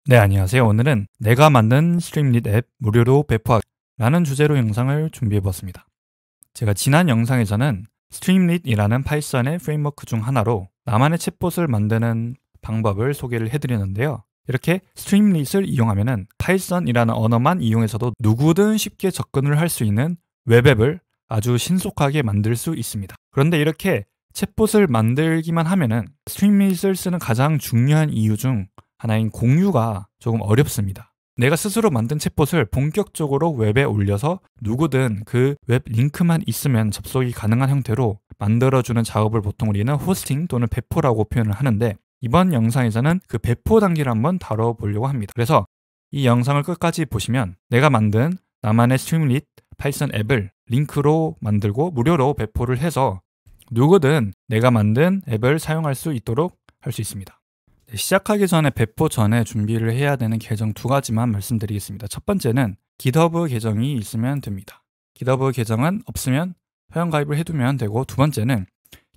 네, 안녕하세요. 오늘은 내가 만든 스트림릿 앱 무료로 배포하기라는 주제로 영상을 준비해 보았습니다. 제가 지난 영상에서는 스트림릿이라는 파이썬의 프레임워크 중 하나로 나만의 챗봇을 만드는 방법을 소개를 해드렸는데요. 이렇게 스트림릿을 이용하면 파이썬이라는 언어만 이용해서도 누구든 쉽게 접근을 할 수 있는 웹앱을 아주 신속하게 만들 수 있습니다. 그런데 이렇게 챗봇을 만들기만 하면은 스트림릿을 쓰는 가장 중요한 이유 중 하나인 공유가 조금 어렵습니다. 내가 스스로 만든 챗봇을 본격적으로 웹에 올려서 누구든 그 웹 링크만 있으면 접속이 가능한 형태로 만들어주는 작업을 보통 우리는 호스팅 또는 배포라고 표현을 하는데, 이번 영상에서는 그 배포 단계를 한번 다뤄보려고 합니다. 그래서 이 영상을 끝까지 보시면 내가 만든 나만의 스트림릿 파이썬 앱을 링크로 만들고 무료로 배포를 해서 누구든 내가 만든 앱을 사용할 수 있도록 할 수 있습니다. 시작하기 전에 배포 전에 준비를 해야 되는 계정 두 가지만 말씀드리겠습니다. 첫 번째는 GitHub 계정이 있으면 됩니다. GitHub 계정은 없으면 회원가입을 해두면 되고, 두 번째는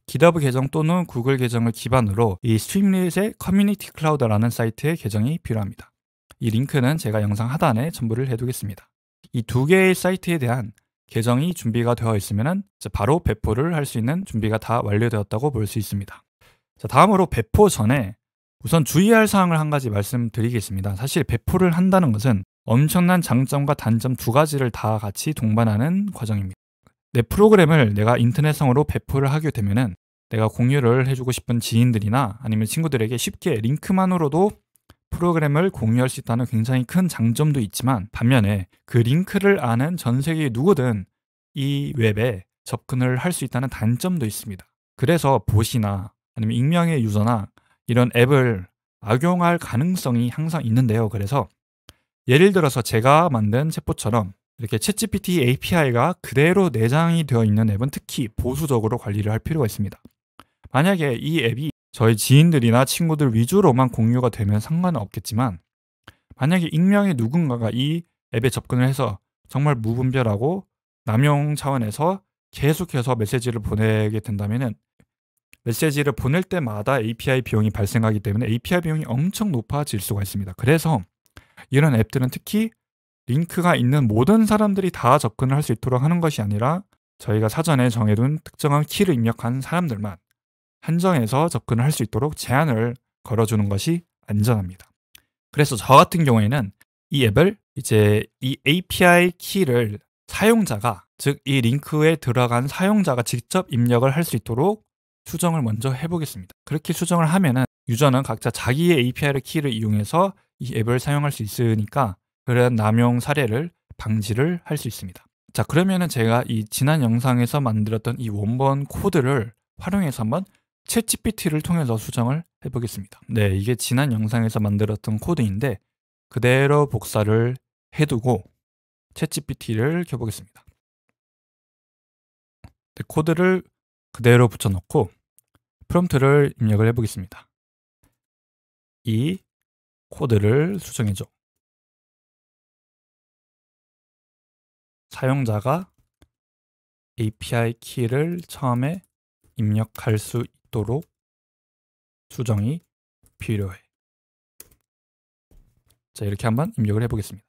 GitHub 계정 또는 구글 계정을 기반으로 이 스트림릿의 커뮤니티 클라우드라는 사이트의 계정이 필요합니다. 이 링크는 제가 영상 하단에 첨부를 해두겠습니다. 이 두 개의 사이트에 대한 계정이 준비가 되어 있으면 바로 배포를 할 수 있는 준비가 다 완료되었다고 볼 수 있습니다. 자, 다음으로 배포 전에 우선 주의할 사항을 한 가지 말씀드리겠습니다. 사실 배포를 한다는 것은 엄청난 장점과 단점 두 가지를 다 같이 동반하는 과정입니다. 내 프로그램을 내가 인터넷상으로 배포를 하게 되면은 내가 공유를 해주고 싶은 지인들이나 아니면 친구들에게 쉽게 링크만으로도 프로그램을 공유할 수 있다는 굉장히 큰 장점도 있지만, 반면에 그 링크를 아는 전 세계 누구든 이 웹에 접근을 할 수 있다는 단점도 있습니다. 그래서 봇이나 아니면 익명의 유저나 이런 앱을 악용할 가능성이 항상 있는데요. 그래서 예를 들어서 제가 만든 챗봇처럼 이렇게 챗GPT API가 그대로 내장이 되어 있는 앱은 특히 보수적으로 관리를 할 필요가 있습니다. 만약에 이 앱이 저희 지인들이나 친구들 위주로만 공유가 되면 상관은 없겠지만, 만약에 익명의 누군가가 이 앱에 접근을 해서 정말 무분별하고 남용 차원에서 계속해서 메시지를 보내게 된다면 메시지를 보낼 때마다 API 비용이 발생하기 때문에 API 비용이 엄청 높아질 수가 있습니다. 그래서 이런 앱들은 특히 링크가 있는 모든 사람들이 다 접근을 할 수 있도록 하는 것이 아니라 저희가 사전에 정해둔 특정한 키를 입력한 사람들만 한정해서 접근을 할 수 있도록 제한을 걸어주는 것이 안전합니다. 그래서 저 같은 경우에는 이 앱을 이제 이 API 키를 사용자가, 즉 이 링크에 들어간 사용자가 직접 입력을 할 수 있도록 수정을 먼저 해보겠습니다. 그렇게 수정을 하면은 유저는 각자 자기의 API 키를 이용해서 이 앱을 사용할 수 있으니까 그런 남용 사례를 방지를 할 수 있습니다. 자, 그러면은 제가 이 지난 영상에서 만들었던 이 원본 코드를 활용해서 한번 챗GPT를 통해서 수정을 해보겠습니다. 네, 이게 지난 영상에서 만들었던 코드인데 그대로 복사를 해두고 챗GPT를 켜보겠습니다. 네, 코드를 그대로 붙여넣고 프롬프트를 입력을 해보겠습니다. 이 코드를 수정해줘. 사용자가 API 키를 처음에 입력할 수 있도록 수정이 필요해. 자, 이렇게 한번 입력을 해보겠습니다.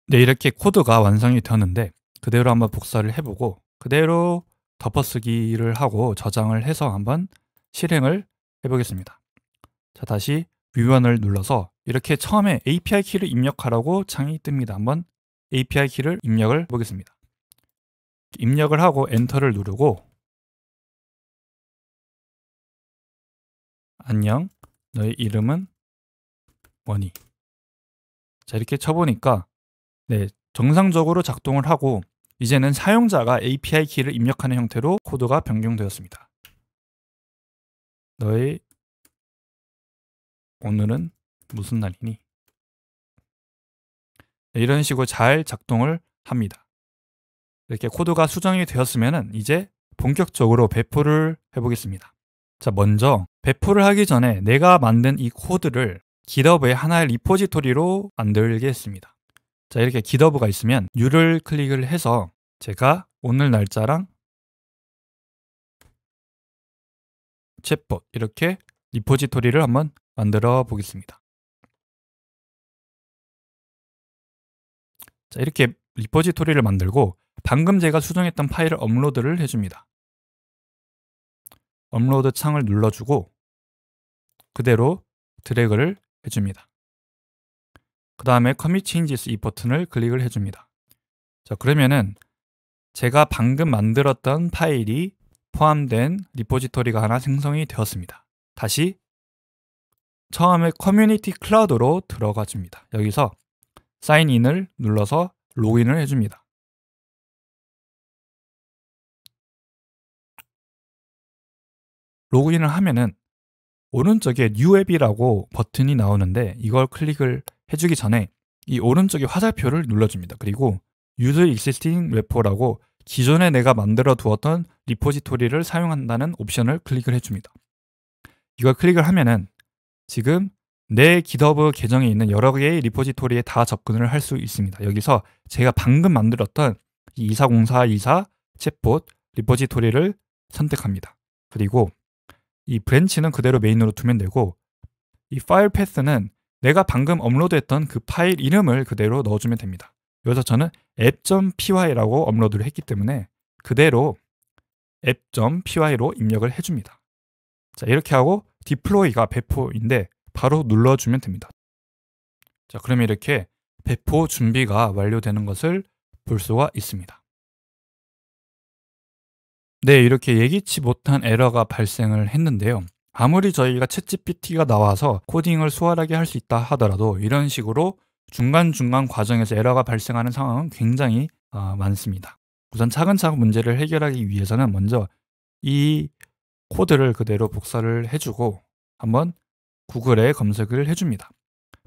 네, 이렇게 코드가 완성이 되었는데 그대로 한번 복사를 해보고 그대로 덮어쓰기를 하고 저장을 해서 한번 실행을 해보겠습니다. 자, 다시 뷰원을 눌러서 이렇게 처음에 API 키를 입력하라고 창이 뜹니다. 한번 API 키를 입력을 해보겠습니다. 입력을 하고 엔터를 누르고 안녕, 너의 이름은 뭐니? 자, 이렇게 쳐보니까 네, 정상적으로 작동을 하고 이제는 사용자가 API 키를 입력하는 형태로 코드가 변경되었습니다. 너의 오늘은 무슨 날이니? 네, 이런 식으로 잘 작동을 합니다. 이렇게 코드가 수정이 되었으면 이제 본격적으로 배포를 해보겠습니다. 자, 먼저 배포를 하기 전에 내가 만든 이 코드를 GitHub의 하나의 리포지토리로 만들겠습니다. 자, 이렇게 GitHub가 있으면 New를 클릭을 해서 제가 오늘 날짜랑 챗봇 이렇게 리포지토리를 한번 만들어 보겠습니다. 자, 이렇게 리포지토리를 만들고 방금 제가 수정했던 파일을 업로드를 해줍니다. 업로드 창을 눌러주고 그대로 드래그를 해줍니다. 그 다음에 Commit Changes 이 버튼을 클릭을 해줍니다. 자, 그러면은 제가 방금 만들었던 파일이 포함된 리포지토리가 하나 생성이 되었습니다. 다시 처음에 커뮤니티 클라우드로 들어가 줍니다. 여기서 사인인을 눌러서 로그인을 해줍니다. 로그인을 하면은 오른쪽에 New 앱이라고 버튼이 나오는데 이걸 클릭을 해주기 전에 이 오른쪽에 화살표를 눌러줍니다. 그리고 Use Existing Repo라고 기존에 내가 만들어 두었던 리포지토리를 사용한다는 옵션을 클릭을 해줍니다. 이걸 클릭을 하면은 지금 내 GitHub 계정에 있는 여러 개의 리포지토리에 다 접근을 할 수 있습니다. 여기서 제가 방금 만들었던 이 240424 챗봇 리포지토리를 선택합니다. 그리고 이 브랜치는 그대로 메인으로 두면 되고 이 파일 패스는 내가 방금 업로드했던 그 파일 이름을 그대로 넣어주면 됩니다. 여기서 저는 app.py라고 업로드를 했기 때문에 그대로 app.py로 입력을 해줍니다. 자, 이렇게 하고 디플로이가 배포인데 바로 눌러주면 됩니다. 자, 그러면 이렇게 배포 준비가 완료되는 것을 볼 수가 있습니다. 네, 이렇게 예기치 못한 에러가 발생을 했는데요. 아무리 저희가 챗GPT가 나와서 코딩을 수월하게 할 수 있다 하더라도 이런 식으로 중간중간 과정에서 에러가 발생하는 상황은 굉장히 많습니다. 우선 차근차근 문제를 해결하기 위해서는 먼저 이 코드를 그대로 복사를 해주고 한번 구글에 검색을 해줍니다.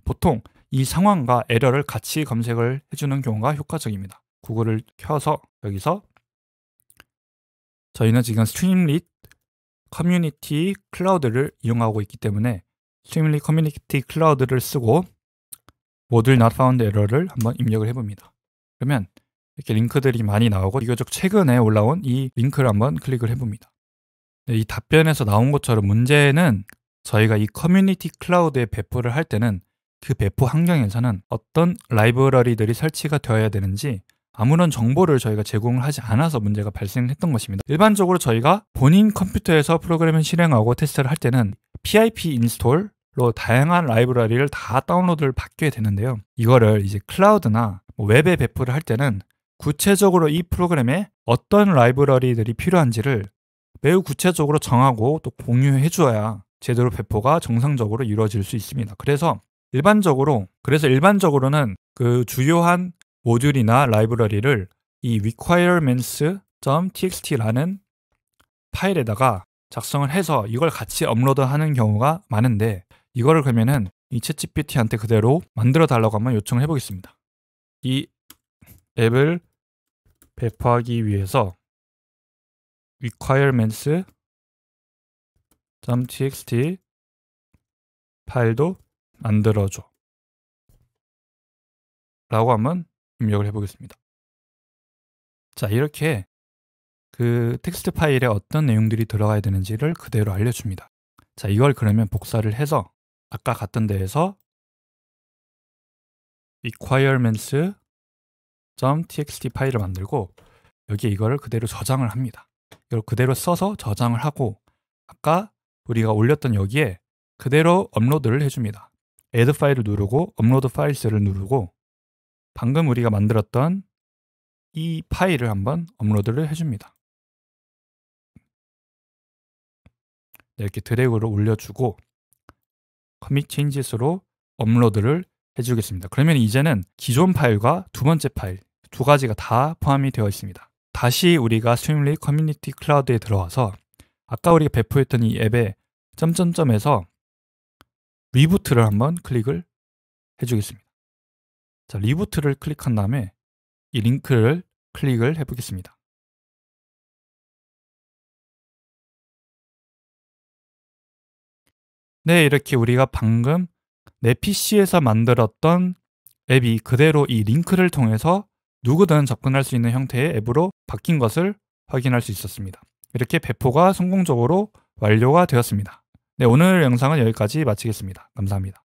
보통 이 상황과 에러를 같이 검색을 해주는 경우가 효과적입니다. 구글을 켜서 여기서 저희는 지금 스트림릿 커뮤니티 클라우드를 이용하고 있기 때문에 스트림릿 커뮤니티 클라우드를 쓰고 module not found error를 한번 입력을 해봅니다. 그러면 이렇게 링크들이 많이 나오고 비교적 최근에 올라온 이 링크를 한번 클릭을 해봅니다. 네, 이 답변에서 나온 것처럼 문제는 저희가 이 커뮤니티 클라우드에 배포를 할 때는 그 배포 환경에서는 어떤 라이브러리들이 설치가 되어야 되는지 아무런 정보를 저희가 제공을 하지 않아서 문제가 발생했던 것입니다. 일반적으로 저희가 본인 컴퓨터에서 프로그램을 실행하고 테스트를 할 때는 pip 인스톨로 다양한 라이브러리를 다 다운로드를 받게 되는데요. 이거를 이제 클라우드나 웹에 배포를 할 때는 구체적으로 이 프로그램에 어떤 라이브러리들이 필요한지를 매우 구체적으로 정하고 또 공유해 주어야 제대로 배포가 정상적으로 이루어질 수 있습니다. 그래서 일반적으로는 그 주요한 모듈이나 라이브러리를 이 requirements.txt라는 파일에다가 작성을 해서 이걸 같이 업로드하는 경우가 많은데 이거를 그러면은 이 챗GPT한테 그대로 만들어 달라고 한번 요청을 해보겠습니다. 이 앱을 배포하기 위해서 requirements.txt 파일도 만들어줘 라고 한번 입력을 해보겠습니다. 자, 이렇게 그 텍스트 파일에 어떤 내용들이 들어가야 되는지를 그대로 알려줍니다. 자, 이걸 그러면 복사를 해서 아까 갔던 데에서 requirements.txt 파일을 만들고 여기에 이거를 그대로 저장을 합니다. 이걸 그대로 써서 저장을 하고 아까 우리가 올렸던 여기에 그대로 업로드를 해줍니다. add 파일을 누르고 업로드 파일스를 누르고 방금 우리가 만들었던 이 파일을 한번 업로드를 해줍니다. 이렇게 드래그로 올려주고 commit changes로 업로드를 해주겠습니다. 그러면 이제는 기존 파일과 두 번째 파일 두 가지가 다 포함이 되어 있습니다. 다시 우리가 스트림릿 커뮤니티 클라우드에 들어와서 아까 우리가 배포했던 이 앱의 점점점에서 리부트를 한번 클릭을 해주겠습니다. 자, 리부트를 클릭한 다음에 이 링크를 클릭을 해보겠습니다. 네, 이렇게 우리가 방금 내 PC에서 만들었던 앱이 그대로 이 링크를 통해서 누구든 접근할 수 있는 형태의 앱으로 바뀐 것을 확인할 수 있었습니다. 이렇게 배포가 성공적으로 완료가 되었습니다. 네, 오늘 영상은 여기까지 마치겠습니다. 감사합니다.